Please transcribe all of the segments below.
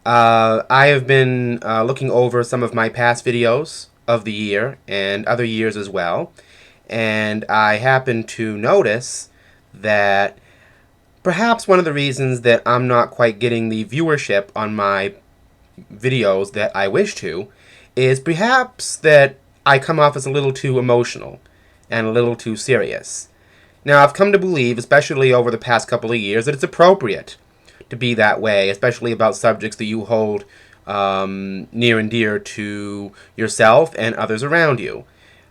I have been looking over some of my past videos of the year and other years as well, and I happen to notice that perhaps one of the reasons that I'm not quite getting the viewership on my videos that I wish to is perhaps that I come off as a little too emotional and a little too serious. Now, I've come to believe, especially over the past couple of years, that it's appropriate to be that way, especially about subjects that you hold near and dear to yourself and others around you.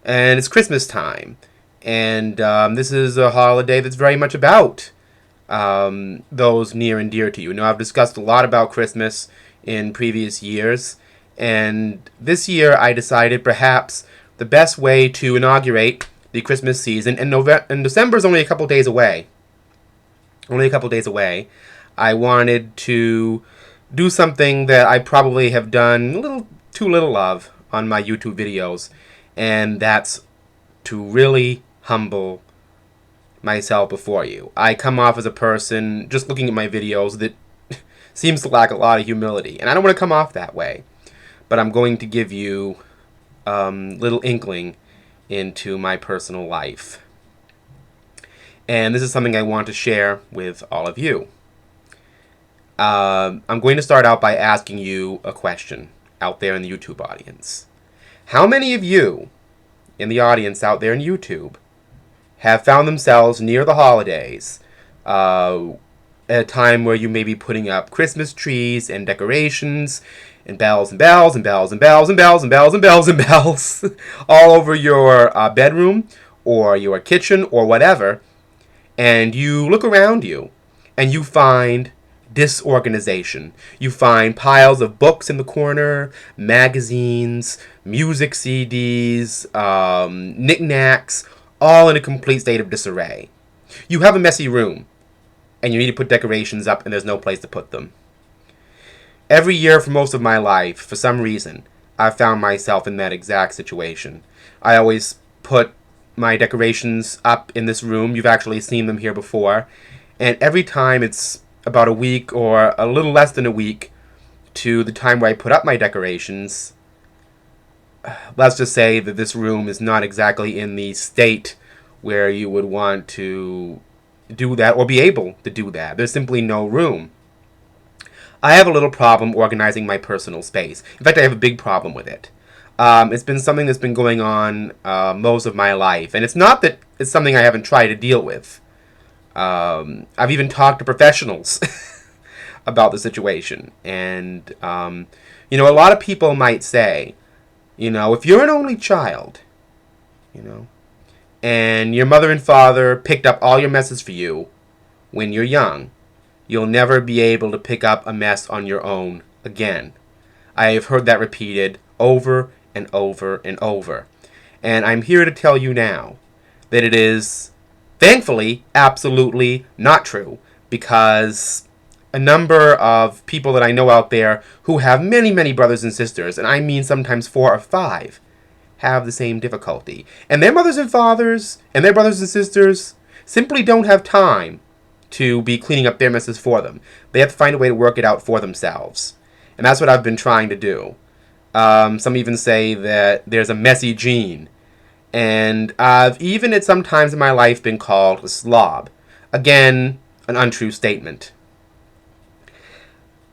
And it's Christmas time, and this is a holiday that's very much about those near and dear to you. Now, I've discussed a lot about Christmas in previous years, and this year I decided perhaps the best way to inaugurate the Christmas season, and December is only a couple days away. I wanted to do something that I probably have done a little too little of on my YouTube videos, and that's to really humble myself before you. I come off as a person, just looking at my videos, that seems to lack a lot of humility, and I don't want to come off that way, but I'm going to give you a little inkling into my personal life. And this is something I want to share with all of you. I'm going to start out by asking you a question out there in the YouTube audience. How many of you in the audience out there in YouTube have found themselves near the holidays at a time where you may be putting up Christmas trees and decorations and bells and bells and bells and bells and bells and bells and bells and bells all over your bedroom or your kitchen or whatever, and you look around you and you find disorganization. You find piles of books in the corner, magazines, music CDs, knickknacks, all in a complete state of disarray. You have a messy room, and you need to put decorations up, and there's no place to put them. Every year for most of my life, for some reason, I've found myself in that exact situation. I always put my decorations up in this room. You've actually seen them here before. And every time it's about a week or a little less than a week to the time where I put up my decorations, let's just say that this room is not exactly in the state where you would want to do that or be able to do that. There's simply no room. I have a little problem organizing my personal space. In fact, I have a big problem with it. It's been something that's been going on most of my life, and it's not that it's something I haven't tried to deal with. I've even talked to professionals about the situation, and a lot of people might say, if you're an only child, and your mother and father picked up all your messes for you when you're young, you'll never be able to pick up a mess on your own again. I have heard that repeated over and over and over. And I'm here to tell you now that it is, thankfully, absolutely not true, because a number of people that I know out there who have many, many brothers and sisters, and I mean sometimes 4 or 5, have the same difficulty. And their mothers and fathers and their brothers and sisters simply don't have time to be cleaning up their messes for them. They have to find a way to work it out for themselves. And that's what I've been trying to do. Some even say that there's a messy gene. And I've even at some times in my life been called a slob. Again, an untrue statement.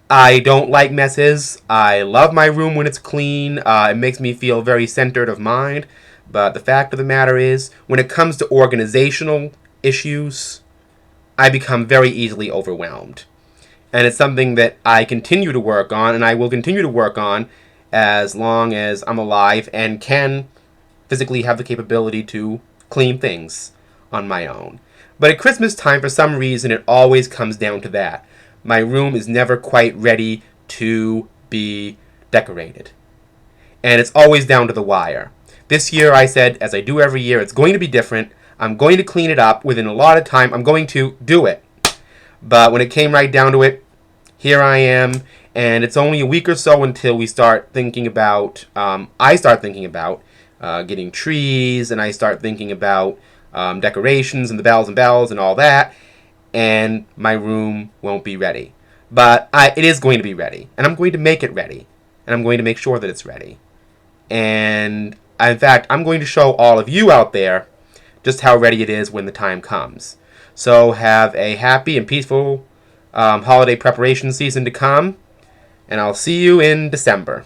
I don't like messes. I love my room when it's clean. It makes me feel very centered of mind. But the fact of the matter is, when it comes to organizational issues, I become very easily overwhelmed. And it's something that I continue to work on, and I will continue to work on as long as I'm alive and can physically have the capability to clean things on my own. But at Christmas time, for some reason, it always comes down to that. My room is never quite ready to be decorated. And it's always down to the wire. This year I said, as I do every year, it's going to be different. I'm going to clean it up within a lot of time. I'm going to do it. But when it came right down to it, here I am. And it's only a week or so until we start thinking about, I start thinking about getting trees, and I start thinking about decorations and the bells and all that. And my room won't be ready. But it is going to be ready, and I'm going to make it ready, and I'm going to make sure that it's ready. And in fact, I'm going to show all of you out there just how ready it is when the time comes. So have a happy and peaceful holiday preparation season to come, and I'll see you in December.